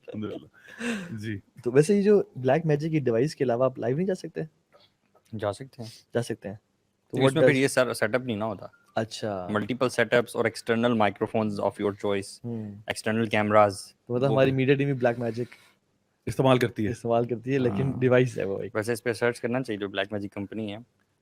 الحمدللہ جی. تو ویسے یہ جو بلیک میجک کی ڈیوائس کے علاوہ آپ لائیو نہیں جا سکتے؟ جا سکتے ہیں. جا سکتے ہیں. تو اس میں پھر یہ سیٹ اپ نہیں نا ہوتا. اچھا ملٹیپل سیٹ اپس اور external micro phones of your choice, external cameras. تو مطلب ہماری میڈیا ٹیم بلیک میجک استعمال کرتی ہے لیکن ڈیوائس ہے وہ ایک. ویسے اس پہ سرچ کرنا چاہیے جو بلیک میجک کمپنی ہے,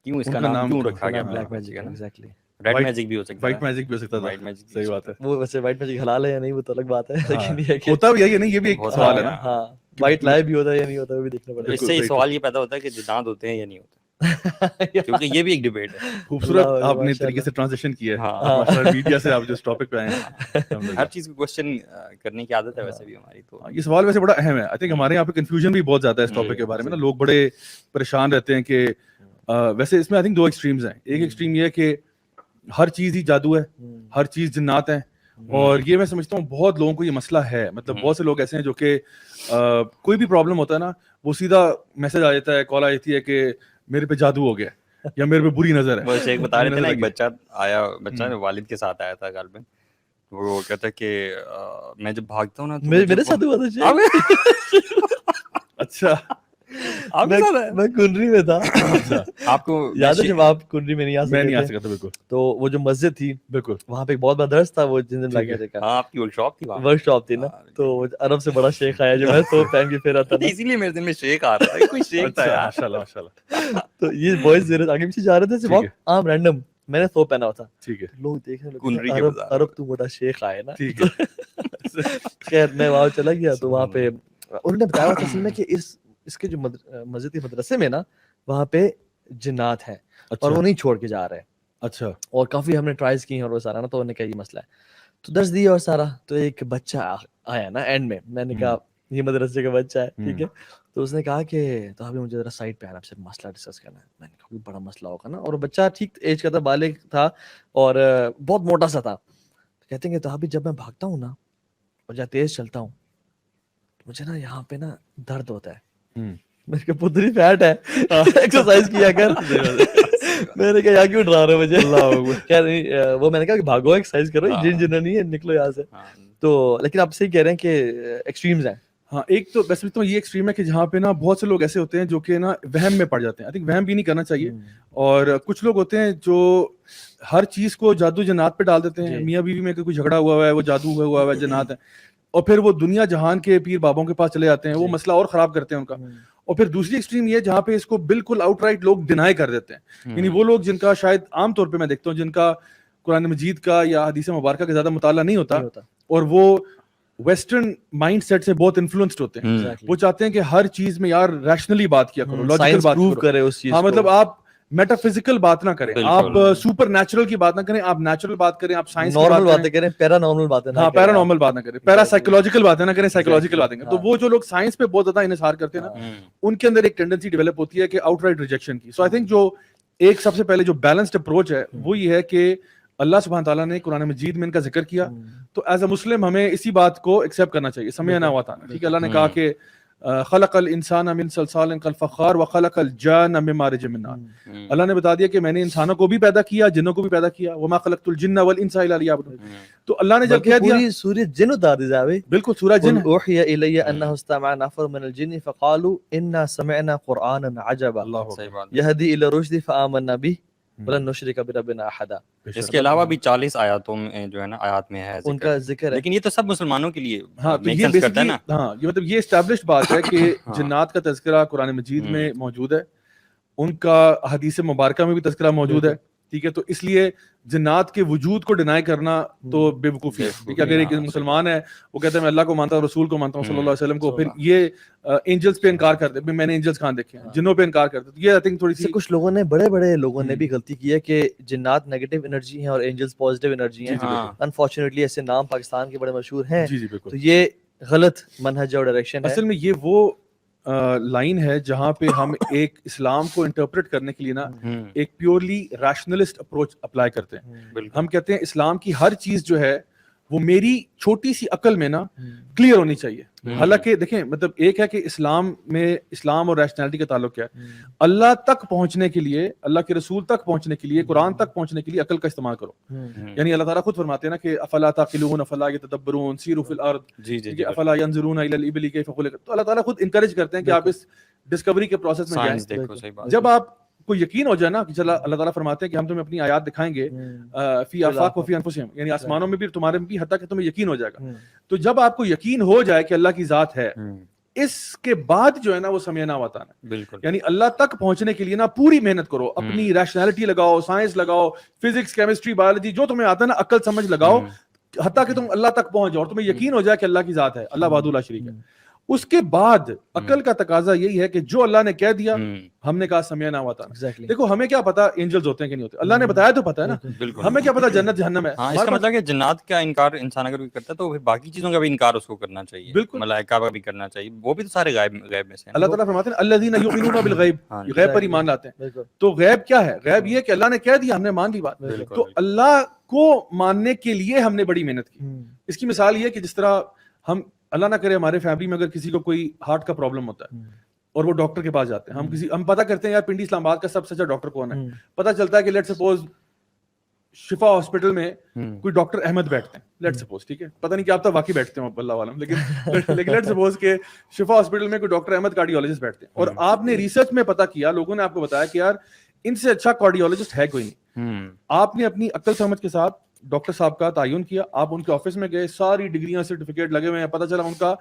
کیوں اس ان کا کا نام نام کیوں کیوں رکھا گیا black magic. Exactly. Red magic بھی ہو سکتا ہے, وائٹ میجک بھی ہو سکتا تھا. صحیح بات ہے. وہ ویسے وائٹ میجک حلال ہے یا نہیں وہ تو الگ بات ہے, لیکن یہ کہ ہوتا بھی ہے یا نہیں یہ بھی ایک سوال ہے نا. ہاں وائٹ لائیو بھی ہوتا ہے یا نہیں ہوتا وہ بھی دیکھنا پڑتا ہے. اس سے سوال یہ پیدا ہوتا ہے کہ جنات ہوتے ہیں یا نہیں ہوتے, کیونکہ یہ بھی ایک ڈیبیٹ ہے. خوبصورت آپ نے طریقے سے ٹرانزیشن کیا ہے ماشاءاللہ میڈیا سے آپ جو اس ٹاپک پہ آئے ہیں. ہر چیز کو کوسچن کرنے کی عادت ہے ویسے بھی ہماری. تو یہ سوال ویسے بڑا اہم ہے. آئی تھنک ہمارے یہاں پہ کنفیوژن بھی بہت زیادہ ہے اس ٹاپک کے بارے میں نا. لوگ بڑے پریشان رہتے ہیں کہ ویسے اس میں آئی تھنک 2 ایکسٹریمز ہیں. ایک ایکسٹریم یہ ہے کہ ہر چیز ہی جادو ہے, ہر چیز جنات ہیں, اور یہ میں سمجھتا ہوں بہت لوگوں کو یہ مسئلہ ہے. مطلب بہت سے لوگ ایسے ہیں جو کہ کوئی بھی پرابلم ہوتا ہے نا وہ سیدھا میسج آ جاتا ہے, کال آ جاتی ہے کہ میرے پہ جادو ہو گیا یا میرے پہ بری نظر ہے. وہ ایک بتا رہے تھے نا, ایک بچہ والد کے ساتھ آیا تھا غالباً, وہ کہتا ہے کہ میں جب بھاگتا ہوں نا میرے ساتھ ہوا تھا. اچھا میں کنری میں تھا. آپ کو یاد ہے جب آپ کنری میں نہیں آ میں نہیں آ سکتے سکا تھا بالکل. تو وہ جو مسجد تھی بالکل وہاں پہ ایک بہت بڑا درس تھا, وہ جن دن لگا تھا. ہاں آپ کی ورک شاپ تھی, ورک شاپ تھی نا, تو عرب سے بڑا شیخ آیا جو میں تو پہن کے پھر آتا تھا, اسی لیے میرے دن میں شیخ آ رہا تھا, کوئی شیخ تھا یار. ماشاءاللہ ماشاءاللہ. تو یہ بوائز آگے پیچھے جا رہے تھے عام رینڈم, میں نے ثوب پہنا ہوا تھا. ٹھیک ہے. لوگ دیکھنے لگے عرب تو بڑا شیخ آئے نا. ٹھیک ہے. خیر میں وہاں چلا گیا تو وہاں پہ انہوں نے بتایا اصل میں کہ اس کے جو مسجد کے مدرسے میں نا وہاں پہ جنات ہیں اور وہ نہیں چھوڑ کے جا رہے. اچھا. اور کافی ہم نے ٹرائز کی ہیں اور وہ سارا نا, تو انہوں نے کہا یہ مسئلہ ہے, تو درس دیا اور سارا. تو ایک بچہ آیا نا اینڈ میں نے کہا یہ مدرسے کا بچہ ہے, ٹھیک ہے. تو اس نے کہا کہ تو ابھی مجھے ذرا سائڈ پہ آنا, آپ سے مسئلہ ڈسکس کرنا ہے. میں نے کہا کوئی بڑا مسئلہ ہوگا نا, اور بچہ ٹھیک ایج کا تھا, بالغ تھا اور بہت موٹا سا تھا. کہتے ہیں کہ تو ابھی جب میں بھاگتا ہوں نا اور جب تیز چلتا ہوں مجھے نا یہاں پہ نا درد ہوتا ہے. میں نے کہا پتری فیٹ ہے, ایکسرسائز کیا کر. میں نے کہا یہاں کیوں ڈرا رہے ہو مجھے. خیر وہ میں نے کہا کہ بھاگو ایکسرسائز کرو, جن جنہ نہیں ہے نکلو یہاں سے. تو لیکن آپ صحیح کہہ رہے ہیں کہ ایکسٹریمز ہیں. ہاں ایک تو ویسے تو یہ ایکسٹریم ہے کہ جہاں پہ نا بہت سے لوگ ایسے ہوتے ہیں جو کہ نا وہم میں پڑ جاتے ہیں. آئی تھنک وہم بھی نہیں کرنا چاہیے. اور کچھ لوگ ہوتے ہیں جو ہر چیز کو جادو جنات پہ ڈال دیتے ہیں. میاں بیوی میں کوئی جھگڑا ہوا ہے وہ جادو ہوا ہے جنات ہے, اور پھر وہ دنیا جہان کے پیر بابوں کے پاس چلے جاتے ہیں, وہ مسئلہ اور خراب کرتے ہیں ان کا. اور پھر دوسری ایکسٹریم یہ جہاں پہ اس کو بالکل آؤٹ رائٹ لوگ ڈینائی کر دیتے ہیں. یعنی وہ لوگ جن کا شاید عام طور پہ میں دیکھتا ہوں جن کا قرآن مجید کا یا حدیث مبارکہ کا زیادہ مطالعہ نہیں ہوتا, اور وہ ویسٹرن مائنڈ سیٹ سے بہت انفلوئنسڈ ہوتے ہیں. وہ چاہتے ہیں کہ ہر چیز میں یار ریشنلی بات کیا کرو, لاجیکل بات کرو. ہاں مطلب آپ میٹا فزیکل بات نہ کریں, آپ سپر نیچرل کی بات نہ کریں, آپ نیچرل بات کریں, آپ سائنس کی باتیں کریں, پیرا نارمل باتیں. ہاں پیرا نارمل باتیں کریں, پیرا سائیکولوجیکل باتیں نہ کریں, سائیکولوجیکل باتیں کریں. تو وہ جو لوگ سائنس پہ بہت زیادہ انحصار کرتے ہیں نا, ان کے اندر ایک ٹینڈنسی ڈیولپ ہوتی ہے کہ آؤٹ رائٹ ریجیکشن کی. سو آئی تھنک جو ایک سب سے پہلے جو بیلنسڈ اپروچ ہے وہ یہ ہے کہ اللہ سبحانہ تعالیٰ نے قرآن مجید میں ان کا ذکر کیا, تو ایز اے مسلم ہمیں اسی بات کو ایکسیپٹ کرنا چاہیے. سمعنا وأطعنا. ٹھیک ہے, اللہ نے کہا کہ خلق الانسان من صلصال کالفخار وخلق الجان من مارج من نار. اللہ نے بتا دیا کہ میں نے انسانوں کو بھی پیدا کیا, جنوں کو بھی پیدا کیا. وما خلقت الجن والانس الا لیعبدون. تو اللہ نے جب کہہ دیا پوری سورہ جن اتار دی جاوے, بالکل سورہ جن, اوحی الی انہ استمع نفر من الجن فقالوا انا سمعنا قرآنا عجبا یہدی الی الرشد فآمنا به ولن نشرک بربنا احدا. اس کے علاوہ بھی 40 آیاتوں میں جو ہے نا آیات میں ہے ان کا ذکر ہے, لیکن یہ تو سب مسلمانوں کے لیے ہاں تو یہ بیسیکلی ہاں یہ مطلب یہ اسٹیبلشڈ بات ہے کہ جنات کا تذکرہ قرآن مجید میں موجود ہے, ان کا حدیث مبارکہ میں بھی تذکرہ موجود ہے. ٹھیک ہے, تو اس لیے جنات کے وجود کو ڈینائی کرنا تو بے وقوفی ہے. ٹھیک ہے, اگر ایک مسلمان ہے وہ کہتا ہے میں اللہ کو مانتا ہوں, رسول کو مانتا ہوں صلی اللہ علیہ وسلم کو, پھر یہ اینجلس پہ انکار کرتے ہیں, میں نے اینجلس کہاں دیکھے ہیں, جنوں پہ انکار کرتے ہیں. تو یہ آئی تھنک تھوڑی سی کچھ لوگوں نے بڑے لوگوں نے بھی غلطی کی ہے کہ جنات نیگیٹو انرجی ہیں اور اینجلس پازیٹیو انرجی ہیں. انفارچونیٹلی ایسے نام پاکستان کے بڑے مشہور ہیں. تو یہ غلط منہج اور ڈائریکشن ہے. اصل میں یہ وہ لائن ہے جہاں پہ ہم ایک اسلام کو انٹرپریٹ کرنے کے لیے نا ایک پیورلی ریشنلسٹ اپروچ اپلائی کرتے ہیں. ہم کہتے ہیں اسلام کی ہر چیز جو ہے وہ میری چھوٹی سی عقل میں نا کلیئر ہونی چاہیے. حالانکہ دیکھیں مطلب ایک ہے کہ اسلام اور ریشنلٹی کا تعلق کیا ہے. اللہ تک پہنچنے کے لیے, اللہ کے رسول تک پہنچنے کے لیے, قرآن تک پہنچنے کے لیے عقل کا استعمال کرو. یعنی اللہ تعالیٰ خود فرماتے ہیں نا کہ افلا تعقلون افلا یتدبرون سیروا فی الارض افلا ينظرون الی الابل کیف خلقت. تو اللہ تعالیٰ خود انکریج کرتے ہیں کہ آپ اس ڈسکوری کے پروسیس میں جائیں. جب آپ کو یقین ہو جائے نا کہ چلا اللہ تعالیٰ فرماتے ہیں کہ ہم تمہیں اپنی آیات دکھائیں گے فی آفاق و فی انفسہم, یعنی آسمانوں میں بھی تمہارے میں بھی, حتیٰ کہ تمہیں یقین ہو جائے گا. تو جب آپ کو یقین ہو جائے کہ اللہ کی ذات ہے, اس کے بعد جو ہے نا وہ سمعنا واطعنا, بالکل یعنی اللہ تک پہنچنے کے لیے نا پوری محنت کرو, اپنی ریشنلٹی لگاؤ, سائنس لگاؤ, فزکس کیمسٹری بایولوجی جو تمہیں آتا ہے نا عقل سمجھ لگاؤ, حتیٰ کہ تم اللہ تک پہنچ جاؤ اور تمہیں یقین ہو جائے کہ اللہ کی ذات ہے, اللہ وحدہ لا شریک ہے. اس کے بعد عقل کا تقاضا یہی ہے کہ جو اللہ نے کہہ دیا ہم نے کہا سمعنا واطعنا. دیکھو ہمیں کیا پتا انجلز ہوتے ہیں کہ نہیں ہوتے, اللہ نے بتایا تو پتا ہے نا, ہمیں کیا پتا جنت جہنم ہے. اس کا مطلب کہ جنات کا انکار انسان اگر کرتا ہے تو پھر باقی چیزوں کا بھی انکار اس کو کرنا چاہیے, بالکل ملائکہ کا بھی کرنا چاہیے, وہ بھی تو سارے غیب میں سے. اللہ تعالیٰ فرماتے ہیں الذین یؤمنون بالغیب, غیب پر ایمان لاتے ہیں. تو غیب کیا ہے؟ غیب یہ کہ اللہ نے کہہ دیا ہم نے مان لی بات. تو اللہ کو ماننے کے لیے ہم نے بڑی محنت کی. اس کی مثال یہ کہ جس طرح ہم اللہ نہ کرے ہمارے فیملی میں اگر کسی کو کوئی ہارٹ کا پرابلم ہوتا ہے اور وہ ڈاکٹر کے پاس جاتے ہیں, ہم پتہ کرتے ہیں یار پنڈی اسلام آباد کا سب سے اچھا ڈاکٹر کون ہے. پتہ چلتا ہے کہ لیٹ سپوز شفا ہاسپٹل میں کوئی ڈاکٹر احمد بیٹھتے ہیں, لیٹ سپوز, ٹھیک ہے, پتہ نہیں کہ آپ تک واقعی بیٹھتے ہیں اللہ عالم, لیکن لیٹ سپوز کہ شفا ہاسپٹل میں کوئی ڈاکٹر احمد کارڈیولوجسٹ بیٹھتے ہیں, اور آپ نے ریسرچ میں پتہ کیا, لوگوں نے آپ کو بتایا کہ یار ان سے اچھا کارڈیولوجسٹ ہے کوئی نہیں. آپ نے اپنی عقل سمجھ کے ساتھ ڈاکٹر صاحب کا تعین کیا, آپ ان کے آفس میں گئے, ساری ڈگریاں سرٹیفکیٹ لگے ہوئے ہیں, پتہ چلا ان کا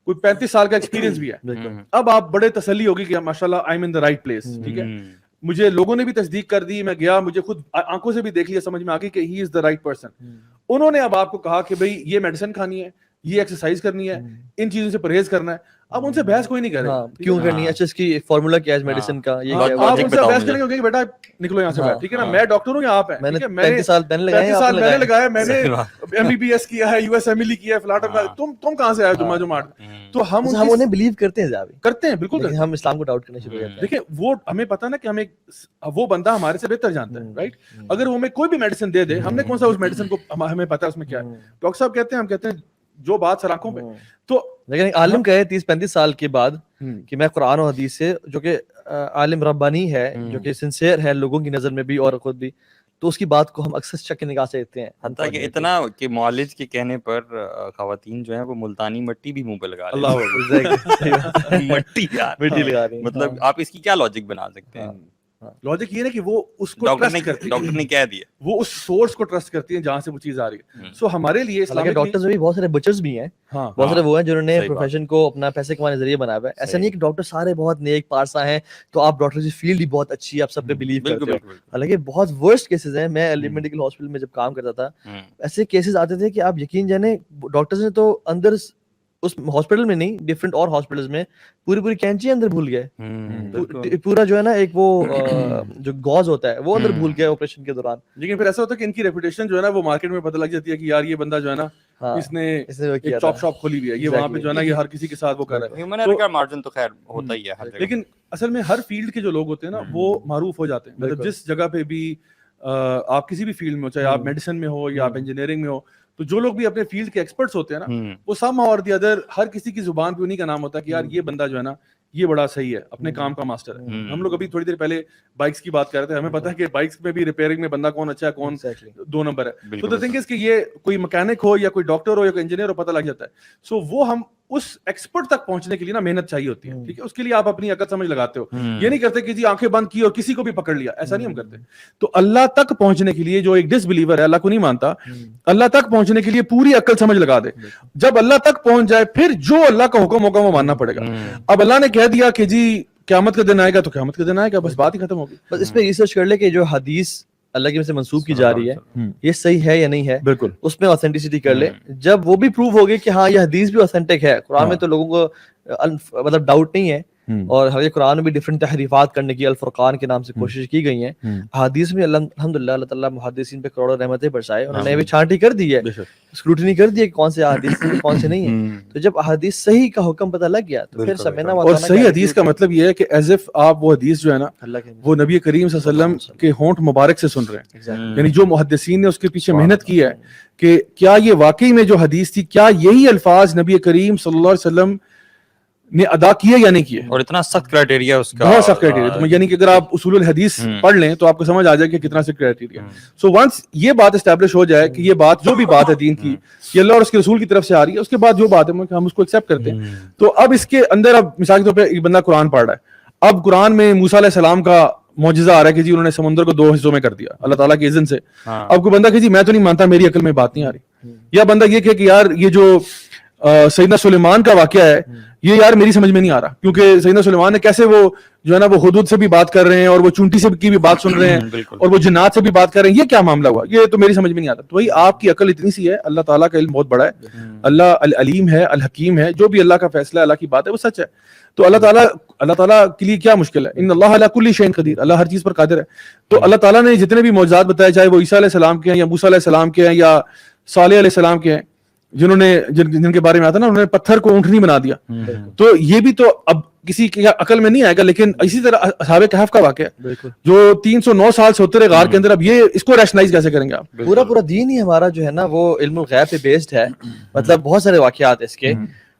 کوئی 35 سال کا ایکسپیرینس بھی ہے. اب آپ بڑے تسلی ہوگی کہ ماشاءاللہ I am in the right place, ٹھیک ہے. مجھے لوگوں نے بھی تصدیق کر دی, میں گیا, مجھے خود آنکھوں سے بھی دیکھ لیا, سمجھ میں آ گئی کہ ہی از دا رائٹ پرسن. انہوں نے اب آپ کو کہا کہ بھائی یہ میڈیسن کھانی ہے, یہ ایکسرسائز کرنی ہے, ان چیزوں سے پرہیز کرنا ہے. اب ان سے بحث کوئی نہیں کر رہا, کیوں کرنی ہے, اچھا اس کی فارمولا کیا ہے میڈیسن کا, یہ آپ ان سے بحث کریں گے کہ بیٹا نکلو یہاں سے باہر, ٹھیک ہے نا, میں ڈاکٹر ہوں یا آپ ہیں, میں نے 35 سال میں نے لگایا, میں نے ایم بی بی ایس کیا ہے, یو ایس ایم ایل کیا ہے, فلاٹا, تم کہاں سے آئے جمعہ جمعہ. تو ہم انہیں بلیو کرتے ہیں, کرتے ہیں, بالکل ہم اسلام کو ڈاؤٹ کرنا شروع ہو جاتے ہیں. دیکھیں وہ ہمیں پتا نا کہ ہمیں وہ بندہ ہمارے سے بہتر جانتا ہے, رائٹ. اگر وہ ہمیں کوئی بھی میڈیسن دے دے, ہم نے کون سا اس میڈیسن کو, ہمیں پتا ہے اس میں کیا ہے. ڈاکٹر صاحب کہتے ہیں, ہم کہتے ہیں جو بات سر آنکھوں پہ. تو لیکن عالم کہے 30-35 سال کے بعد کہ میں قرآن و حدیث سے, جو کہ عالم ربانی ہے, جو کہ سنسیئر ہے لوگوں کی نظر میں بھی اور خود بھی, تو اس کی بات کو ہم اکثر شک کی نگاہ سے دیتے ہیں. حتیٰ کہ اتنا کہ معالج کے کہنے پر خواتین جو ہیں وہ ملتانی مٹی بھی منہ پہ لگا رہی ہیں. مٹی لگا رہی ہیں, مطلب آپ اس کی کیا لاجک بنا سکتے ہیں؟ لاجک یہ ہے کہ وہ اس کو ٹرسٹ کرتی ہے, ڈاکٹر نے کہہ دیا, وہ اس سورس کو ٹرسٹ کرتی ہیں جہاں سے وہ چیز آ رہی ہے. سو ہمارے لیے اسلامک ڈاکٹرز بھی بہت سارے بچرز بھی ہیں, بہت سارے وہ ہیں جنہوں نے پروفیشن کو اپنا پیسے کمانے کے ذریعے بنایا ہوا ہے. ایسا نہیں کہ ڈاکٹر سارے بہت نیک پارسا ہیں تو آپ ڈاکٹر کی فیلڈ ہی بہت اچھی ہے, آپ سب پہ بلیو کرتے ہو. حالانکہ بہت ورسٹ کیسز ہیں. میں علی میڈیکل ہاسپٹل میں جب کام کرتا تھا, ایسے کیسز آتے تھے کہ آپ یقین جانے ڈاکٹرز نے تو اندر اس ہاسپٹل میں نہیں, ڈفرینٹ اور ہاسپٹلز میں پوری کینچی اندر بھول گئے, پورا جو ہے نا ایک وہ جو گاز ہوتا ہے وہ اندر بھول گیا آپریشن کے دوران. لیکن پھر ایسا ہوتا ہے کہ ان کی ریپوٹیشن جو ہے نا وہ مارکیٹ میں پتہ لگ جاتی ہے کہ یار یہ بندہ جو ہے نا اس نے ایک چاپ شاپ کھولی ہوئی ہے, یہ وہاں پہ جو ہے نا یہ ہر کسی کے ساتھ وہ کر رہا ہے. ہیومن ایرر کا مارجن تو خیر ہوتا ہی ہے, لیکن اصل میں ہر فیلڈ کے جو لوگ ہوتے ہیں نا وہ معروف ہو جاتے ہیں. مطلب جس جگہ پہ بھی آپ کسی بھی فیلڈ میں ہو, چاہے آپ میڈیسن میں ہو یا آپ انجینئرنگ میں ہو, تو جو لوگ بھی اپنے فیلڈ کے ایکسپرٹس ہوتے ہیں نا وہ سم اور دی ادر ہر کسی کی زبان پہ انہیں کا نام ہوتا ہے کہ یار یہ بندہ جو ہے نا یہ بڑا صحیح ہے, اپنے کام کا ماسٹر ہے. ہم لوگ ابھی تھوڑی دیر پہلے بائکس کی بات کر رہے تھے, ہمیں پتا ہے کہ بائکس میں بھی ریپیئرنگ میں بندہ کون اچھا ہے کون 2 نمبر ہے. تو دی تھنگ از کہ یہ کوئی مکینک ہو یا کوئی ڈاکٹر ہو یا کوئی انجینئر ہو, پتہ لگ جاتا ہے. سو وہ ہم اس ایکسپرٹ تک پہنچنے کے لیے نا محنت چاہیے ہوتی ہے, ٹھیک ہے. اس کے لیے آپ اپنی عقل سمجھ لگاتے ہو, یہ نہیں کرتے کہ جی آنکھیں بند کی اور کسی کو بھی پکڑ لیا, ایسا نہیں ہم کرتے. تو اللہ تک پہنچنے کے لیے جو ایک ڈس بلیور ہے, اللہ کو نہیں مانتا, اللہ تک پہنچنے کے لیے پوری عقل سمجھ لگا دے. جب اللہ تک پہنچ جائے پھر جو اللہ کا حکم ہوگا وہ ماننا پڑے گا. اب اللہ نے کہہ دیا کہ جی قیامت کا دن آئے گا تو قیامت کا دن آئے گا, بس بات ہی ختم ہوگی. بس اس پہ ریسرچ کر لے کہ جو حدیث اللہ کی سے منسوب کی جا رہی ہے یہ صحیح ہے یا نہیں ہے, بالکل اس میں آتھینٹسٹی کر لے. جب وہ بھی پروو ہو گئی کہ ہاں یہ حدیث بھی آتھینٹک ہے, قرآن میں تو لوگوں کو مطلب ڈاؤٹ نہیں ہے, اور ہمارے قرآن میں بھی ڈفرینٹ تحریفات کرنے کی الفرقان کے نام سے کوشش کی گئی ہیں. احادیث میں الحمدللہ اللہ تعالیٰ محدثین پہ کروڑوں رحمتیں برسائے, انہوں نے بھی چھانٹی کر دی ہے, اسکروٹنی کر دی ہے کہ کون سے احادیث ہیں کون سے نہیں ہیں. تو جب احادیث صحیح کا حکم پتہ لگ گیا تو پھر سمجھنا. اور صحیح حدیث کا مطلب یہ ہے کہ ایز اف آپ وہ حدیث جو ہے نا وہ نبی کریم صلی اللہ علیہ وسلم کے ہونٹ مبارک سے سن رہے ہیں, یعنی جو محدثین نے اس کے پیچھے محنت کی ہے کہ کیا یہ واقعی میں جو حدیث تھی کیا یہی الفاظ نبی کریم صلی اللہ علیہ وسلم نے ادا کیے یا نہیں کیے. اور اتنا سخت کرائٹیریا اس کا, بہت سخت کرائٹیریا. تو یعنی کہ اگر آپ اصول الحدیث پڑھ لیں تو آپ کو سمجھ آ جائے کہ کتنا سخت کرائٹیریا. سو ونس یہ بات اسٹیبلش ہو جائے کہ یہ بات جو بھی بات ہے دین کی یہ اللہ اور اس کے رسول کی طرف سے آ رہی ہے, اس کے بعد جو بات ہے ہم اس کو ایکسیپٹ کرتے ہیں. تو اب اس کے اندر اب مثال کے طور پہ ایک بندہ قرآن پڑھ رہا ہے, اب قرآن میں موسیٰ علیہ السلام کا معجزہ آ رہا ہے کہ جی انہوں نے سمندر کو 2 حصوں میں کر دیا اللہ تعالیٰ کے اذن سے. اب کوئی بندہ کہ جی میں تو نہیں مانتا, میری عقل میں بات نہیں آ رہی. یا بندہ یہ کہ یار یہ جو سیدنا سلیمان کا واقعہ ہے یہ یار میری سمجھ میں نہیں آ رہا, کیونکہ سیدنا سلیمان نے کیسے وہ جو ہے نا وہ حدود سے بھی بات کر رہے ہیں اور وہ چونٹی سے کی بھی بات سن رہے ہیں اور وہ جنات سے بھی بات کر رہے ہیں, یہ کیا معاملہ ہوا, یہ تو میری سمجھ میں نہیں آتا. تو وہی آپ کی عقل اتنی سی ہے, اللہ تعالیٰ کا علم بہت بڑا ہے, اللہ العلیم ہے الحکیم ہے, جو بھی اللہ کا فیصلہ ہے اللہ کی بات ہے وہ سچ ہے. تو اللہ تعالیٰ کے لیے کیا مشکل ہے, ان اللہ علی کل شیء قدیر, اللہ ہر چیز پر قادر ہے. تو اللہ تعالیٰ نے جتنے بھی معجزات بتائے, چاہے وہ عیسیٰ علیہ السلام کے ہیں یا موسیٰ علیہ السلام کے ہیں یا صالح علیہ السلام کے ہیں, جن کے بارے میں آتا نا انہوں نے پتھر کو اونٹنی بنا دیا, تو یہ بھی تو اب کسی کی عقل میں نہیں آئے گا. لیکن اسی طرح اصحاب کہف کا واقعہ ہے جو 309 سال سے ہوتے رہے غار کے اندر, اب یہ اس کو ریشنائز کیسے کریں گے آپ؟ پورا دین ہی ہمارا جو ہے نا وہ علم الغیب پہ بیسڈ ہے. مطلب بہت سارے واقعات اس کے,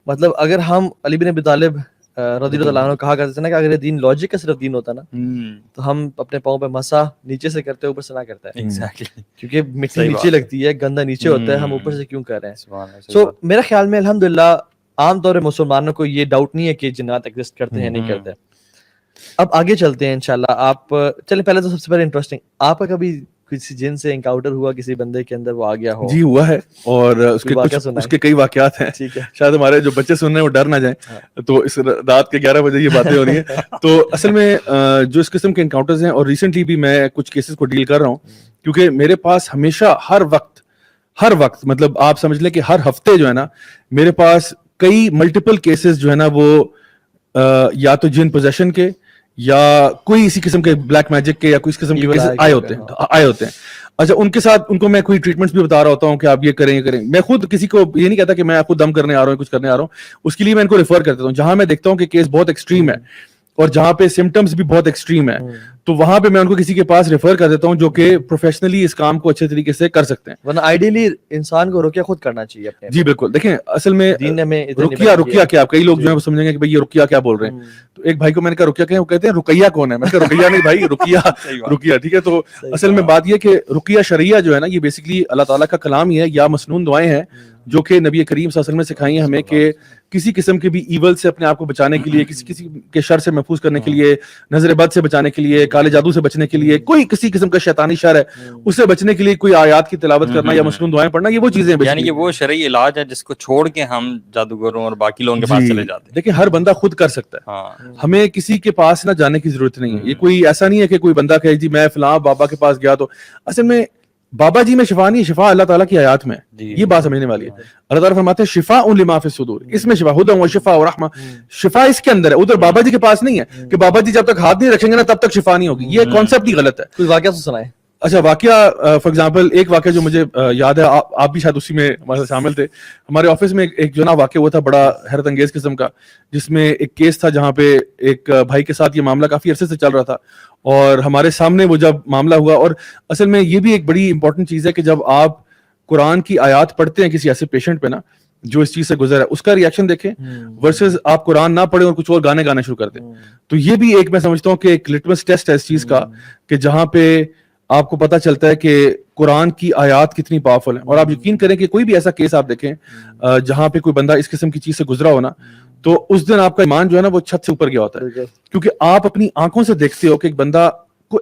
مطلب اگر ہم علی بن ابی طالب رضی اللہ عنہ کہا کرتے تھے نا کہ اگر یہ دین لاجک کا صرف دین ہوتا نا تو ہم اپنے پاؤں پہ مسا نیچے سے کرتے اوپر سے نہ کرتا ہے, کیونکہ مٹی نیچے لگتی ہے, گندا نیچے ہوتا ہے, ہم اوپر سے کیوں کر رہے ہیں. سو میرے خیال میں الحمدللہ عام طور پہ مسلمانوں کو یہ ڈاؤٹ نہیں ہے کہ جنات ایگزسٹ کرتے ہیں نہیں کرتے. اب آگے چلتے ہیں انشاءاللہ. آپ چلیں پہلے تو سب سے پہلے انٹرسٹنگ, آپ کا کبھی کسی جن سے انکاؤنٹر ہوا, کسی بندے کے اندر وہ آ گیا ہو؟ جی ہوا ہے, اور اس کے کئی واقعات ہیں. شاید ہمارے جو بچے سن رہے ہیں وہ ڈر نہ جائیں, تو اس رات کے 11 بجے یہ باتیں ہو رہی ہیں. تو اصل میں جو اس قسم کے انکاؤنٹرز ہیں, اور ریسنٹلی بھی میں کچھ کیسز کو ڈیل کر رہا ہوں, کیونکہ میرے پاس ہمیشہ ہر وقت مطلب آپ سمجھ لیں کہ ہر ہفتے جو ہے نا میرے پاس کئی ملٹیپل کیسز جو ہے نا وہ یا تو جن پوزیشن کے یا کوئی اسی قسم کے بلیک میجک کے یا کوئی اس قسم کے کیسز آئے ہوتے ہیں. اچھا, ان کے ساتھ ان کو میں کوئی ٹریٹمنٹس بھی بتا رہا ہوتا ہوں کہ آپ یہ کریں. میں خود کسی کو یہ نہیں کہتا کہ میں خود دم کرنے آ رہا ہوں, کچھ کرنے آ رہا ہوں. اس کے لیے میں ان کو ریفر کر دیتا ہوں جہاں میں دیکھتا ہوں کہ کیس بہت ایکسٹریم ہے اور جہاں پہ سمٹمس بھی بہت ایکسٹریم ہے, تو وہاں پہ میں ان کو کسی کے پاس ریفر کر دیتا ہوں جو کہ پروفیشنلی اس کام کو اچھے طریقے سے کر سکتے ہیں. ورنہ آئیڈیلی انسان کو رقیہ خود کرنا چاہیے اپنے. جی بالکل. دیکھیں اصل میں رقیہ کیا, کئی لوگ جو ہے وہ سمجھیں گے کہ بھائی یہ رقیہ کیا بول رہے ہیں. تو ایک بھائی کو میں نے کہا رقیہ کیا ہے, وہ کہتے ہیں رقیہ کون ہے. میں نے کہا رقیہ نہیں بھائی, رقیہ ٹھیک ہے. تو اصل میں بات یہ کہ رقیہ شرعیہ جو ہے نا یہ بیسکلی اللہ تعالیٰ کا کلام ہی ہے یا مسنون دعائیں ہیں جو کہ نبی کریم صلی اللہ علیہ وسلم نے سکھائی ہیں ہمیں کہ کسی قسم کے بھی ایول سے اپنے آپ کو بچانے کے لیے, کسی کے شر سے محفوظ کرنے کے لیے, نظر بد سے بچانے کے لیے, کالے جادو سے بچنے کے لیے, کوئی کسی قسم کا شیطانی شر ہے اس سے بچنے کے لیے کوئی آیات کی تلاوت کرنا یا مسنون دعائیں پڑھنا, یہ وہ چیزیں ہیں. یعنی کہ وہ شرعی علاج ہے جس کو چھوڑ کے ہم جادوگروں اور باقی لوگوں کے پاس چلے جاتے ہیں. دیکھیں ہر بندہ خود کر سکتا ہے, ہمیں کسی کے پاس نہ جانے کی ضرورت نہیں ہے. یہ کوئی ایسا نہیں ہے کہ کوئی بندہ کہے جی میں فلاں بابا کے پاس گیا, تو اصل میں بابا جی میں شفا نہیں ہے, شفا اللہ تعالیٰ کی آیات میں. یہ بات سمجھنے والی ہے. اللہ تعالیٰ فرماتے ہیں شفاء لما فی الصدور, اس میں شفا ہدی و شفاء و رحمہ, شفا اس کے اندر ہے. ادھر بابا جی کے پاس نہیں ہے کہ بابا جی جب تک ہاتھ نہیں رکھیں گے نا تب تک شفا نہیں ہوگی. یہ کانسیپٹ ہی غلط ہے. کوئی واقعہ تو سنائیں. اچھا واقعہ فار ایگزامپل ایک واقعہ جو مجھے یاد ہے, آپ بھی شاید اسی میں ہمارے ساتھ شامل تھے. ہمارے آفس میں ایک جو نا واقعہ ہوا تھا بڑا حیرت انگیز قسم کا, جس میں ایک کیس تھا جہاں پہ ایک بھائی کے ساتھ یہ معاملہ کافی عرصے سے چل رہا تھا, اور ہمارے سامنے وہ جب معاملہ ہوا. اور اصل میں یہ بھی ایک بڑی امپورٹنٹ چیز ہے کہ جب آپ قرآن کی آیات پڑھتے ہیں کسی ایسے پیشنٹ پہ نا جو اس چیز سے گزر ہے, اس کا ریئیکشن دیکھیں ورسز آپ قرآن نہ پڑھیں اور کچھ اور گانے شروع کر دیں. تو یہ بھی ایک میں سمجھتا ہوں کہ ایک لٹمس ٹیسٹ ہے اس چیز کا, کہ جہاں پہ آپ کو پتہ چلتا ہے کہ قرآن کی آیات کتنی پاورفل ہیں. اور آپ یقین کریں کہ کوئی بھی ایسا کیس آپ دیکھیں جہاں پہ کوئی بندہ اس قسم کی چیز سے گزرا ہونا, تو اس دن آپ کا ایمان جو ہے نا وہ چھت سے اوپر گیا ہوتا ہے, کیونکہ آپ اپنی آنکھوں سے دیکھتے ہو کہ ایک بندہ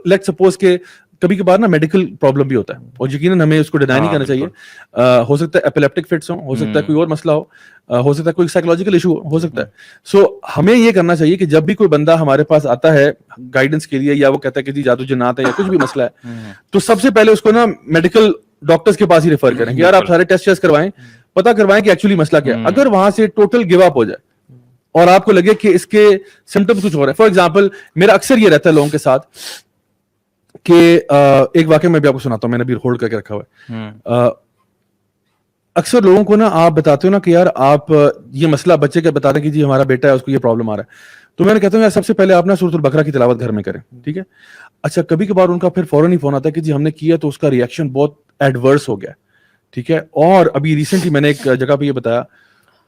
لیٹ سپوز کہ کبھی کبھار نا میڈیکل پرابلم بھی ہوتا ہے, اور یقیناً ہمیں اس کو ڈینائی نہیں کرنا چاہیے. ہو سکتا ہے ایپیلیپٹک فٹس ہو سکتا ہے کوئی اور مسئلہ ہو سکتا ہے کوئی سائیکولوجیکل ایشو ہو سکتا ہے. سو ہمیں یہ کرنا چاہیے کہ جب بھی کوئی بندہ ہمارے پاس آتا ہے گائیڈنس کے لیے, یا وہ کہتا ہے کہ جی جادو جنات ہے یا کچھ بھی مسئلہ ہے, تو سب سے پہلے اس کو نا میڈیکل ڈاکٹرز کے پاس ہی ریفر کریں کہ یار آپ سارے ٹیسٹ کروائیں, پتہ کروائیں کہ ایکچولی مسئلہ کیا ہے. اگر وہاں سے ٹوٹل گیو اپ ہو جائے اور آپ کو لگے کہ اس کے سمٹمز کچھ اور ہیں. فار ایگزامپل میرا اکثر یہ رہتا ہے لوگوں کے ساتھ کہ ایک واقعہ میں بھی آپ کو سناتا ہوں, میں نے ابھی ہولڈ کر کے رکھا ہوا ہے. اکثر لوگوں کو نا آپ بتاتے ہو نا کہ یار آپ یہ مسئلہ بچے کا بتا رہے ہیں کہ جی ہمارا بیٹا ہے اس کو یہ پرابلم آ رہا ہے, تو میں نے کہتا ہوں یار سب سے پہلے آپ نا سورۃ البقرہ کی تلاوت گھر میں کریں, ٹھیک ہے. اچھا کبھی کبھار ان کا پھر فوراً ہی فون آتا ہے کہ جی ہم نے کیا تو اس کا ریئیکشن بہت ایڈورس ہو گیا, ٹھیک ہے. اور ابھی ریسنٹلی میں نے ایک جگہ پہ یہ بتایا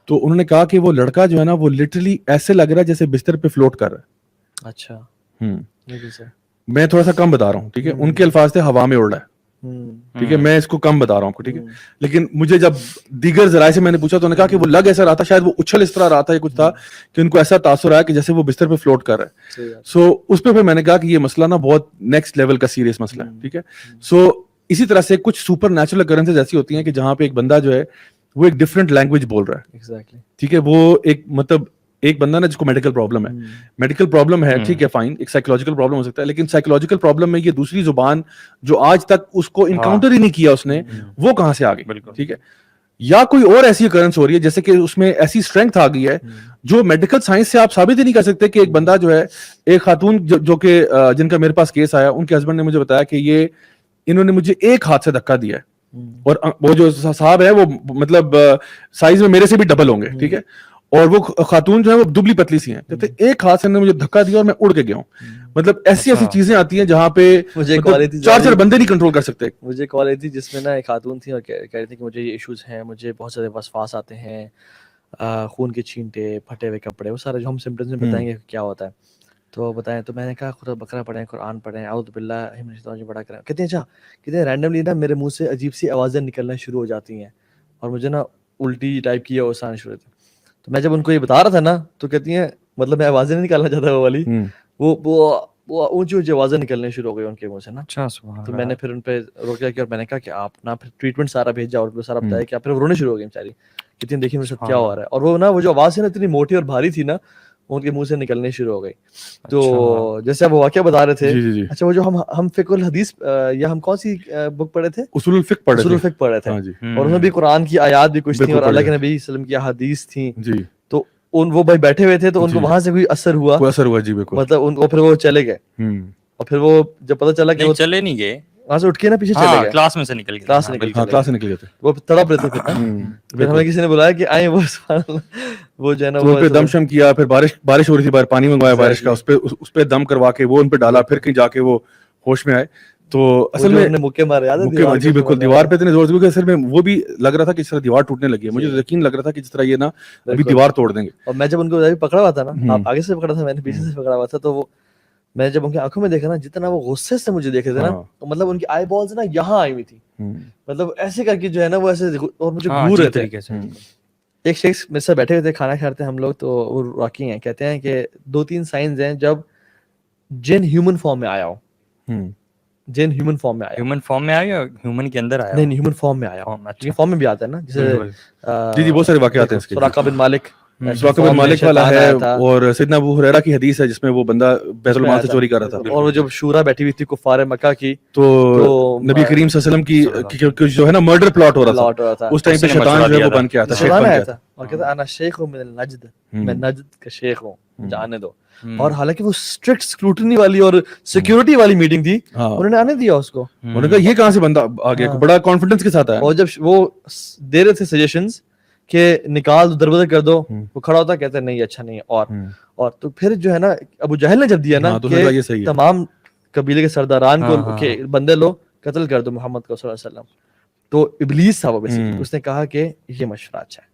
تو انہوں نے کہا کہ وہ لڑکا جو ہے نا وہ لٹرلی ایسے لگ رہا ہے جیسے بستر پہ فلوٹ کر رہا ہے. اچھا میں تھوڑا سا کم بتا رہا ہوں, ٹھیک ہے. ان کے الفاظ تھے ہوا میں اڑ رہا ہے, ٹھیک ہے. میں اس کو کم بتا رہا ہوں آپ کو, ٹھیک ہے. لیکن مجھے جب دیگر ذرائع سے میں نے پوچھا تو انہوں نے کہا کہ وہ لگ ایسا رہا تھا, شاید وہ اچھل اس طرح رہا تھا یا کچھ تھا کہ ان کو ایسا تاثر آیا کہ جیسے وہ بستر پہ فلوٹ کر رہا ہے. سو اس پہ پھر میں نے کہا کہ یہ مسئلہ نا بہت نیکسٹ لیول کا سیریس مسئلہ ہے, ٹھیک ہے. سو اسی طرح سے کچھ سپر نیچرل اکرنسز ایسی ہوتی ہیں کہ جہاں پہ ایک بندہ جو ہے وہ ایک ڈفرنٹ لینگویج بول رہا ہے, ٹھیک ہے. وہ ایک مطلب ایک بندہ نا جس کو میڈیکل پرابلم ہے, میڈیکل پرابلم ہے, ٹھیک ہے, فائن, ایک سائیکولوجیکل پرابلم ہو سکتا ہے, لیکن سائیکولوجیکل پرابلم میں یہ دوسری زبان جو آج تک اس کو انکاؤنٹر ہی نہیں کیا اس نے, وہ کہاں سے آ گئی, ٹھیک ہے. یا کوئی اور ایسی اکرنس ہو رہی ہے جیسے کہ اس میں ایسی اسٹرینتھ آ گئی ہے جو میڈیکل سائنس سے آپ ثابت ہی نہیں کر سکتے کہ ایک بندہ جو ہے, ایک خاتون جو کہ جن کا میرے پاس کیس آیا, ان کے ہسبینڈ نے مجھے بتایا کہ یہ انہوں نے مجھے ایک ہاتھ سے دھکا دیا ہے, اور وہ جو صاحب ہے وہ مطلب سائز میں میرے سے بھی ڈبل ہوں گے, ٹھیک ہے. اور وہ خاتون جو ہے وہ دبلی پتلی سی ہیں, کہتے ایک ہاتھ سے مجھے دھکا دیا اور میں اڑ کے گیا ہوں. مطلب ایسی چیزیں آتی ہیں جہاں پہ چار بندے نہیں کنٹرول کر سکتے. مجھے کال آئی تھی جس میں نا ایک خاتون تھی اور کہہ رہی تھی کہ مجھے یہ ایشوز ہیں, مجھے بہت سارے وسواس آتے ہیں, خون کے چھینٹے, پھٹے ہوئے کپڑے, وہ سارے جو ہم سمپٹمز میں بتائیں گے کیا ہوتا ہے. تو بتائیں, تو میں نے کہا سورۃ البقرہ پڑھیں, قرآن پڑھیں, اعوذ باللہ من الشیطان الرجیم پڑھا کریں. کہتے ہیں اچھا, کہتے ہیں رینڈملی نا میرے منہ سے عجیب سی آوازیں نکلنا شروع ہو جاتی ہیں اور مجھے نا الٹی ٹائپ کی آواز آنا شروع ہوتی. تو میں جب ان کو یہ بتا رہا تھا نا تو کہتی ہیں مطلب میں آوازیں نہیں نکالنا چاہتا وہ والی, وہ اونچی اونچی آوازیں نکلنے شروع ہو گئی ان کے منہ سے نا. تو میں نے پھر ان پہ روکا کہ اور میں نے کہا کہ آپ نا پھر ٹریٹمنٹ سارا بھیجا اور سارا بتایا کہ آپ پھر رونے شروع ہو گئی بیچاری, کہتی ہیں دیکھیے میرے ساتھ کیا ہو رہا ہے. اور وہ نا وہ جو آواز ہے نا اتنی موٹی اور بھاری تھی نا, ان کے منہ سے نکلنے شروع ہو گئی. تو جیسے آپ واقعہ بتا رہے تھے, اچھا وہ جو ہم فقہ الحدیث یا ہم کون سی بک پڑھے تھے, اصول الفقہ پڑھے تھے, اور اس میں بھی قرآن کی آیات بھی کچھ تھیں اور اللہ کے نبی صلی اللہ علیہ وسلم کی احادیث تھیں. تو وہ بھائی بیٹھے ہوئے تھے تو ان کو وہاں سے کوئی اثر ہوا جی بالکل, مطلب پھر وہ چلے گئے. اور پھر وہ جب پتہ چلا کہ وہ چلے نہیں گئے, وہاں سے اٹھ کے نا پیچھے چلے گئے, کلاس میں سے نکل گئے تھے, وہ تڑپ رہے تھے. پھر ہمیں کسی نے بلایا کہ آئیں, وہ جو ہے نا وہ دم شم کیا, پھر بارش ہو رہی تھی باہر, پانی منگوایا بارش کا, اس پہ دم کروا کے وہ ان پہ ڈالا, پھر کہیں جا کے وہ ہوش میں آئے. تو اصل میں مکے مارے یاد ہے, جی بالکل, دیوار پہ اتنے زور سے, اصل میں وہ بھی لگ رہا تھا کہ اس طرح دیوار ٹوٹنے لگی ہے. مجھے یقین لگ رہا تھا کہ جس طرح یہ نا ابھی دیوار توڑ دیں گے. اور میں جب ان کو پکڑا ہوا تھا نا, آپ آگے سے پکڑا تھا, میں نے پیچھے سے پکڑا ہوا تھا, تو وہ میں جب ان کی آنکھوں میں دیکھا نا, جتنا وہ غصے سے مجھے دیکھ رہے تھے نا, تو مطلب ان کی آئی بالز نا یہاں آئی ہوئی تھی, مطلب ایسے کر کے جو ہے نا وہ ایسے اور مجھے گھور رہے تھے. ایک شخص میرے ساتھ بیٹھے ہوئے تھے, کھانا کھاتے ہیں ہم لوگ, تو وہ واقعی ہیں, کہتے ہیں کہ 2-3 سائنز ہیں جب جن ہیومن فارم میں آیا ہو, جن ہیومن فارم میں آیا, ہیومن فارم میں آیا یا ہیومن کے اندر آیا؟ نہیں ہیومن فارم میں آیا, یہ فارم میں بھی آتا ہے نا, جیسے جی بہت سارے واقعات ہیں اس کے. سراقہ بن مالک مالک والا ہے, اور سیدنا ابو ہریرہ کی حدیث ہے جس میں وہ بندہ بیت المال سے چوری کر رہا تھا, اور وہ جب شورا بیٹھی ہوئی تھی کفار مکہ کی, تو نبی کریم صلی اللہ علیہ وسلم کی جو ہے نا مرڈر پلاٹ ہو رہا تھا, اس ٹائم پہ شیطان جو ہے وہ بن کے آتا ہے, اور کہتا انا شیخ من النجد, میں نجد کا شیخ ہوں, جانے دو. اور حالانکہ وہ اسٹرکٹ اسکروٹنی والی اور سیکیورٹی والی میٹنگ تھی, انہوں نے آنے دیا اس کو. انہوں نے کہا یہ کہاں سے بندہ آ گیا, بڑا کانفیڈنس کے ساتھ آیا. اور جب وہ دے رہے تھے سجیشنز کہ نکال دو, دروازے کر دو, وہ کھڑا ہوتا کہتے نہیں اچھا نہیں, اور تو پھر جو ہے نا ابو جہل نے جب دیا نا کہ تمام قبیلے کے سرداران کو کہ بندے لو قتل کر دو محمد کو صلی اللہ علیہ وسلم, تو ابلیس تھا وہ بیسیکلی, اس نے کہا کہ یہ مشورہ اچھا ہے,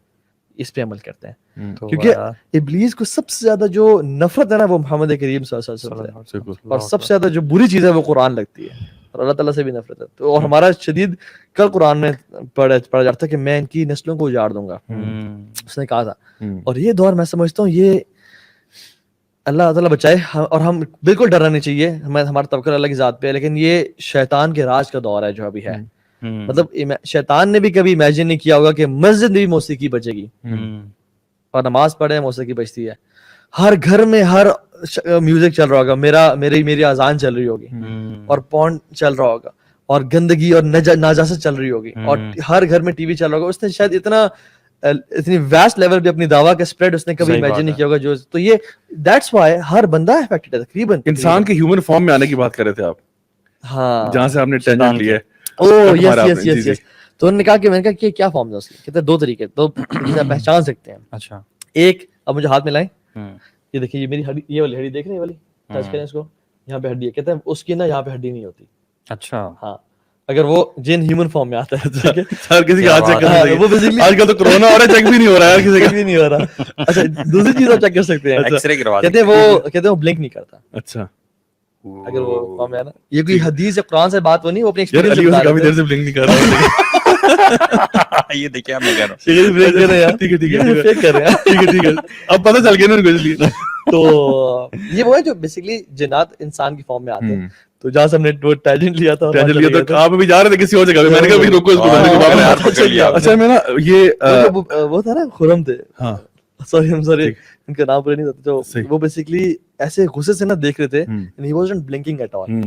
اس پہ عمل کرتے ہیں. کیونکہ ابلیس کو سب سے زیادہ جو نفرت ہے نا وہ محمد کریم صلی اللہ علیہ وسلم سے, اور سب سے زیادہ جو بری چیز ہے وہ قرآن لگتی ہے, اور اللہ تعالیٰ سے بھی نفرت ہے. تو اور ہمارا شدید کل قرآن میں پڑھا جاتا ہے کہ میں ان کی نسلوں کو اجاڑ دوں گا, اس نے کہا تھا. اور یہ دور میں سمجھتا ہوں یہ اللہ تعالیٰ بچائے, اور ہم بالکل ڈرنا نہیں چاہیے, ہمارا توکل اللہ کی ذات پہ ہے, لیکن یہ شیطان کے راج کا دور ہے جو ابھی ہے. مطلب شیطان نے بھی کبھی امیجن نہیں کیا ہوگا کہ مسجد میں بھی موسیقی بجے گی, اور نماز پڑھے موسیقی بجتی ہے, ہر گھر میں ہر میوزک چل رہا ہوگا, میری اذان چل رہی ہوگی, اور پورن چل رہا ہوگا, اور گندگی اور ناجاست چل رہی ہوگی, اور ہر گھر میں ٹی وی چل رہا ہوگا. اس نے شاید اتنا اتنی ویسٹ لیول پہ اپنی دعویٰ کا اسپریڈ اس نے کبھی امیجن نہیں کیا ہوگا. جو تو یہ دیٹس وائی ہر بندہ افیکٹڈ ہے تقریباً. انسان کے ہیومن فارم میں آنے کی بات کر رہے تھے آپ, ہاں جہاں سے آپ نے ٹینجنٹ لیا ہے. اوہ یس یس یس. تو انہوں نے کہا کہ میں نے کہا کہ کیا فارم ہے اس کی, کہتے ہیں 2 طریقے تو جسے آپ پہچان سکتے ہیں. اچھا ایک, اب مجھے ہاتھ میں لائیں, یہ دیکھیے یہ میری ہڈی, یہ والی ہڈی دیکھ رہے ہیں, والی ٹچ کریں اس کو, یہاں پہ ہڈی ہے. کہتے ہیں اس کی نا یہاں پہ ہڈی نہیں ہوتی. اچھا ہاں, اگر وہ جن ہیومن فارم میں آتا ہے ٹھیک ہے, ہر کسی کا ہاتھ چیک کرنا چاہیے. وہ بیسیکلی آج کل تو کورونا ہو رہا ہے, چیک بھی نہیں ہو رہا ہے, ہر کسی کا بھی نہیں ہو رہا. اچھا دوسری چیز آپ چیک کر سکتے ہیں, ایکس رے کروا کہتے ہیں وہ بلنک نہیں کرتا. اچھا اگر وہ فارم میں ہے نا, یہ کوئی حدیث یا قرآن سے بات وہ نہیں, وہ اپنے یار علی ایکسپیرینس کافی دیر سے بلنک نہیں کر رہا. یہ دیکھیں میں کہہ رہا ہوں ٹھیک ہے ٹھیک ہے فیک کر رہے ہیں. ٹھیک ہے ٹھیک ہے, اب پتہ چل گیا نا ان کو. اس لیے تو یہ وہ ہے جو بیسیکلی جنات انسان کی فارم میں آتے ہیں. تو جہاں سے ہم نے وہ ٹینجنٹ لیا تھا, تو آپ ابھی جا رہے تھے کسی اور جگہ پہ, میں نے کہا روکو اس کو. اچھا میں نا یہ وہ تھا نا خرم تھے, ہاں سوری ان کا نام پورا نہیں تھا, تو وہ بیسیکلی ایسے غصے سے نہ دیکھ رہے تھے, and he wasn't blinking at all.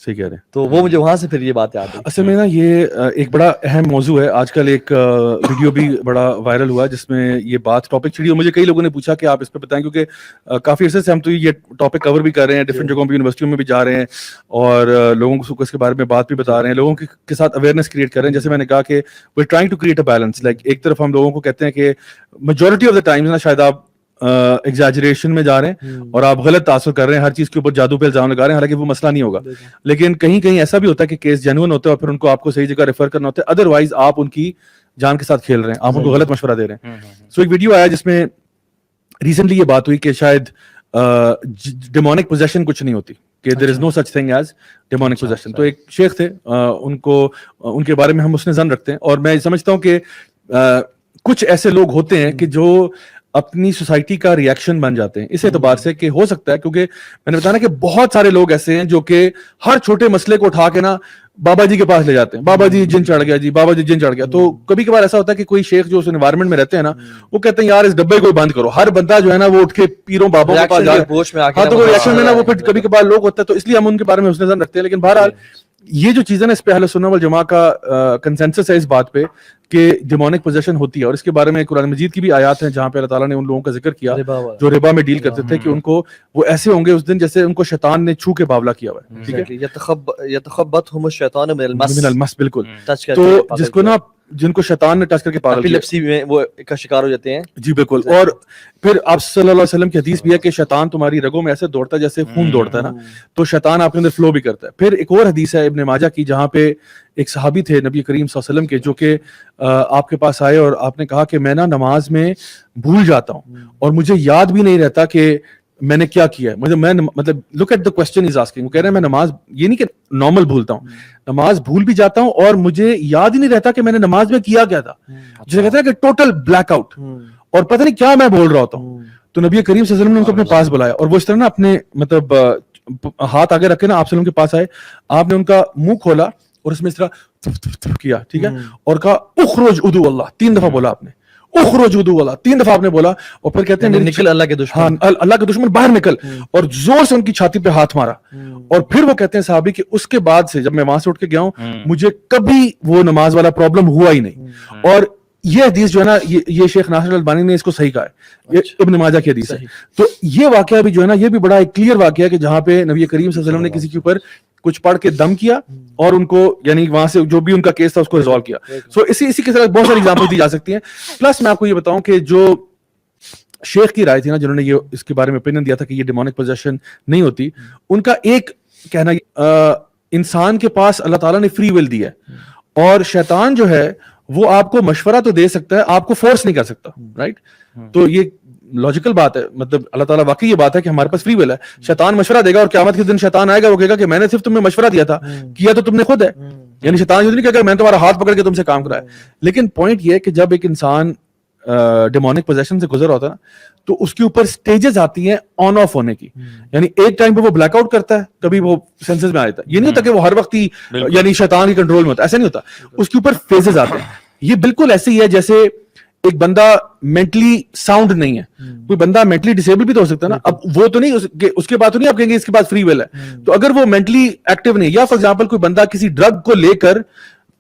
صحیح کہہ رہے ہیں. تو وہ مجھے وہاں سے پھر یہ بات یاد آئی. اصل میں نا یہ ایک بڑا اہم موضوع ہے. آج کل ایک ویڈیو بھی بڑا وائرل ہوا جس میں یہ بات ٹاپک چھڑی, اور مجھے کئی لوگوں نے پوچھا کہ آپ اس پہ بتائیں, کیونکہ کافی عرصے سے ہم تو یہ ٹاپک کور بھی کر رہے ہیں, ڈفرینٹ جگہوں پہ یونیورسٹیوں میں بھی جا رہے ہیں, اور لوگوں کو اس کے بارے میں بات بھی بتا رہے ہیں, لوگوں کے ساتھ اویئرنیس کریٹ کر رہے ہیں. جیسے میں نے کہا کہ we trying to create a balance. Like ایک طرف ہم لوگوں کو کہتے ہیں کہ میجورٹی آف دا ٹائمز نا شاید آپ ایگزیجریشن میں جا رہے ہیں اور آپ غلط تاثر کر رہے ہیں, ہر چیز کے اوپر جادو پہ الزام لگا رہے ہیں, حالانکہ وہ مسئلہ نہیں ہوگا. لیکن کہیں کہیں ایسا بھی ہوتا ہے کہ کیس جینوئن ہوتا ہے, اور پھر ان کو آپ کو صحیح جگہ ریفر کرنا ہوتا ہے, ادروائز آپ ان کی جان کے ساتھ کھیل رہے ہیں, آپ ان کو غلط مشورہ دے رہے ہیں. سو ایک ویڈیو آیا جس میں ریسنٹلی یہ بات ہوئی کہ شاید ڈیمونک پوزیشن کچھ نہیں ہوتی, کہ there is no such thing as demonic position. تو ایک شیخ تھے, ان کے بارے میں ہم حسن ظن رکھتے ہیں, اور میں سمجھتا ہوں کہ کچھ ایسے لوگ ہوتے ہیں کہ جو اپنی سوسائٹی کا ریئیکشن بن جاتے ہیں, اس اعتبار سے کہ ہو سکتا ہے, کیونکہ میں نے بتایا نا کہ بہت سارے لوگ ایسے ہیں جو کہ ہر چھوٹے مسئلے کو اٹھا کے نا بابا جی کے پاس لے جاتے ہیں, بابا جی جن چڑھ گیا جی, بابا جی جن چڑھ گیا. تو کبھی کبھار ایسا ہوتا ہے کہ کوئی شیخ جو اس انوائرمنٹ میں رہتے ہیں نا, وہ کہتے ہیں یار اس ڈبے کو بند کرو. ہر بندہ جو ہے نا وہ اٹھ کے پیروں بابوں کے پاس جا, تو ریئیکشن میں نا وہ پھر کبھی کبھار لوگ ہوتا ہے, تو اس لیے ہم ان کے بارے میں حسن ظن رکھتے ہیں. لیکن بہرحال یہ جو چیزیں نا, اس پہ اہل سنت والجماعہ کا کنسنسس ہے اس بات پہ کہ ڈیمونک پوزیشن ہوتی ہے, اور اس کے بارے میں قرآن مجید کی بھی آیات ہیں جہاں پہ اللہ تعالیٰ نے ان لوگوں کا ذکر کیا جو ربا میں ڈیل کرتے تھے, کہ ان کو وہ ایسے ہوں گے اس دن جیسے ان کو شیطان نے چھو کے باولا کیا ہوا ہے. ٹھیک ہے, یتخبطہم الشیطان من المس, بالکل. تو جس کو نا جن کو شیطان نے ٹچ کر کے پاگل کیا, ایپیلیپسی میں وہ کا شکار ہو جاتے ہیں. جی بالکل. اور پھر آپ صلی اللہ علیہ وسلم کی حدیث بھی ہے کہ شیطان تمہاری رگوں میں ایسے دوڑتا ہے جیسے خون دوڑتا ہے نا, تو شیطان آپ کے اندر فلو بھی کرتا ہے. پھر ایک اور حدیث ہے ابن ماجہ کی, جہاں پہ ایک صحابی تھے نبی کریم صلی اللہ علیہ وسلم کے, جو کہ آپ کے پاس آئے اور آپ نے کہا کہ میں نا نماز میں بھول جاتا ہوں اور مجھے یاد بھی نہیں رہتا کہ میں نے کیا کیا ہے. میں مطلب look at the question is asking, وہ کہہ رہے ہیں میں نماز, یہ نہیں کہ نارمل بھولتا ہوں, نماز بھول بھی جاتا ہوں اور مجھے یاد ہی نہیں رہتا کہ میں نے نماز میں کیا کیا تھا, جسے کہتے ہیں کہ ٹوٹل بلیک آؤٹ, اور پتہ نہیں کیا میں بول رہا ہوتا ہوں. تو نبی کریم صلی اللہ علیہ وسلم نے ان کو اپنے پاس بلایا, اور وہ اس طرح نا اپنے مطلب ہاتھ آگے رکھے نا آپ وسلم کے پاس آئے, آپ نے ان کا منہ کھولا اور اس میں اس طرح کیا, ٹھیک ہے, اور کہا اخرج ادو اللہ, 3 دفعہ بولا آپ نے, اخرج ادو اللہ 3 دفعہ آپ نے بولا, اور پھر کہتے ہیں نکل اللہ کے دشمن, اللہ کے دشمن باہر نکل, اور زور سے ان کی چھاتی پہ ہاتھ مارا. اور پھر وہ کہتے ہیں صحابی کہ اس کے بعد سے جب میں وہاں سے اٹھ کے گیا ہوں مجھے کبھی وہ نماز والا پرابلم ہوا ہی نہیں. اور یہ حدیث جو ہے نا, یہ شیخ ناصر البانی نے اس کو صحیح کہا ہے, یہ ابن ماجہ کی حدیث ہے. تو یہ واقعہ بھی جو ہے نا, یہ بھی بڑا ایک کلیئر واقعہ ہے کہ جہاں پہ نبی کریم صلی اللہ علیہ وسلم نے کسی کے اوپر کچھ پڑھ کے دم کیا اور ان کو یعنی وہاں سے جو بھی ان کا کیس تھا اس کو ریزالو کیا. سو اسی کے ساتھ بہت ساری ایگزامپل دی جا سکتی ہیں. پلس میں آپ کو یہ بتاؤں کہ جو شیخ کی رائے تھی نا, جنہوں نے یہ اس کے بارے میں اوپینین دیا تھا کہ یہ ڈیمونک پوزیشن نہیں ہوتی, ان کا ایک کہنا انسان کے پاس اللہ تعالیٰ نے فری ول دی ہے, اور شیطان جو ہے وہ آپ کو مشورہ تو دے سکتا ہے, آپ کو فورس نہیں کر سکتا, رائٹ. تو یہ لاجیکل بات ہے, مطلب اللہ تعالیٰ واقعی یہ بات ہے کہ ہمارے پاس فری ول ہے. شیطان مشورہ دے گا اور قیامت کے دن شیطان آئے گا, وہ کہے گا کہ میں نے صرف تمہیں مشورہ دیا تھا, کیا تو تم نے خود ہے. یعنی شیطان یہ نہیں کہے گا میں تمہارا ہاتھ پکڑ کے تم سے کام کرایا. لیکن پوائنٹ یہ ہے کہ جب ایک انسان ڈیمونک پوزیشن سے گزر ہوتا ہے نا, تو اس کے اوپر سٹیجز آتی ہیں آن آف ہونے کی. یعنی ایک ٹائم پہ وہ بلیک آؤٹ کرتا ہے, کبھی وہ سینسز میں آ جاتا ہے. یہ نہیں ہوتا کہ وہ ہر وقت ہی یعنی شیطان کے کنٹرول میں ہوتا ہے, ایسا نہیں ہوتا. اس کے اوپر فیزز آتے ہیں. یہ بالکل ایسے ہی ہے جیسے ایک بندہ مینٹلی ساؤنڈ نہیں ہے, کوئی بندہ مینٹلی ڈسیبل بھی تو ہو سکتا ہے نا. اب وہ تو نہیں اس کے بعد تو نہیں آپ کہیں گے اس کے پاس فری ول ہے. تو اگر وہ مینٹلی ایکٹیو نہیں, یا فار ایگزامپل کوئی بندہ کسی ڈرگ کو لے کر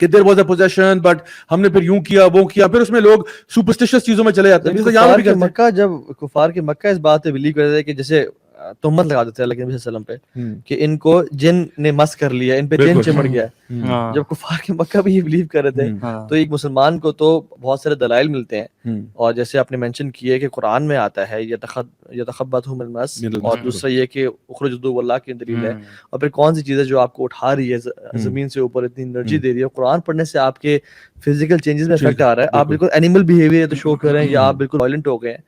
کہ there was a position but ہم نے پھر یوں کیا وہ کیا, پھر اس میں لوگ سپرسٹیشس چیزوں میں چلے جاتے ہیں. جب کفار کے مکہ اس بات پہ بلیو کرتے تھے کہ جیسے تہمت لگا دیتے ہیں اللہ کے نبی صلی اللہ علیہ وسلم پہ کہ ان کو جن نے مس کر لیا, ان پہ جن چمڑ گیا. جب کفار کے مکہ بھی یہ بلیو کر رہے تھے تو ایک مسلمان کو تو بہت سارے دلائل ملتے ہیں, اور جیسے آپ نے مینشن کیے کہ قرآن میں آتا ہے یتخبطہم المس, اور دوسرا یہ کہ اخرج عدو اللہ کی دلیل ہے, اور پھر کون سی چیز ہے جو آپ کو اٹھا رہی ہے زمین سے اوپر, اتنی انرجی دے رہی ہے. قرآن پڑھنے سے آپ کے فزیکل چینجز میں افیکٹ آ رہا ہے, آپ بالکل اینیمل بیہیویئر تو شو کر رہے ہیں یا آپ بالکل وائلنٹ ہو گئے ہیں.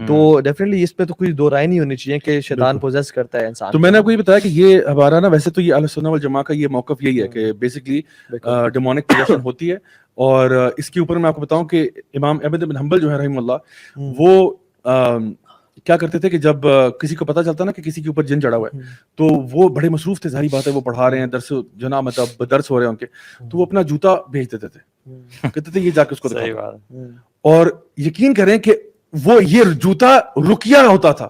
تو ڈیفینیٹلی اس پہ تو کوئی دو رائے نہیں ہونی چاہیے کہ شیطان پوزیس کرتا ہے انسان. تو میں نے آپ کو یہ بتایا کہ یہ ہمارا نا ویسے تو یہ اہل سنت والجماعہ کا یہ موقف یہی ہے کہ بیسکلی ڈیمونک پوزیشن ہوتی ہے, اور اس کے اوپر میں آپ کو بتاؤں کہ امام احمد بن حنبل جو ہے رحمہ اللہ, وہ کیا کرتے تھے کہ جب کسی کو پتا چلتا نا کہ کسی کے اوپر جن چڑھا ہوا ہے تو وہ بڑے مصروف تھے, ظاہری بات ہے وہ پڑھا رہے ہیں درس جناب مطلب درس ہو رہے ہیں ان کے, تو وہ اپنا جوتا بھیج دیتے تھے, کہتے تھے یہ جا کے اس کو دکھاؤ, اور یقین کریں کہ وہ یہ جوتا رقیہ ہوتا تھا,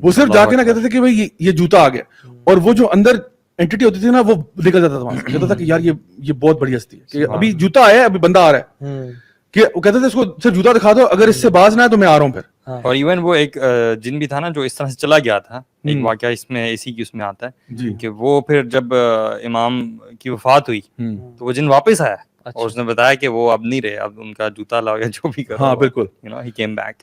وہ صرف جا کے نہ کہتے تھے کہ بھائی یہ جوتا آ گیا, اور وہ جو اندر اینٹی ہوتی تھی نا وہ نکل جاتا تھا وہاں سے, کہتا تھا کہ یار یہ بہت بڑی ہستی ہے کہ ابھی جوتا آیا ہے, ابھی بندہ آ رہا ہے, کہ وہ کہتے تھے اس کو صرف جوتا دکھا دو, اگر اس سے باز نہ ہے تو میں آ رہا ہوں پھر. اور ایون وہ ایک جن بھی تھا نا جو اس طرح سے چلا گیا تھا, ایک واقعہ اس میں اسی کی اس میں آتا ہے کہ وہ پھر جب امام کی وفات ہوئی تو وہ جن واپس آیا اور اس نے بتایا کہ وہ اب نہیں رہے, اب ان کا جوتا لاؤ یا جو بھی کرو. ہاں بالکل, he came back.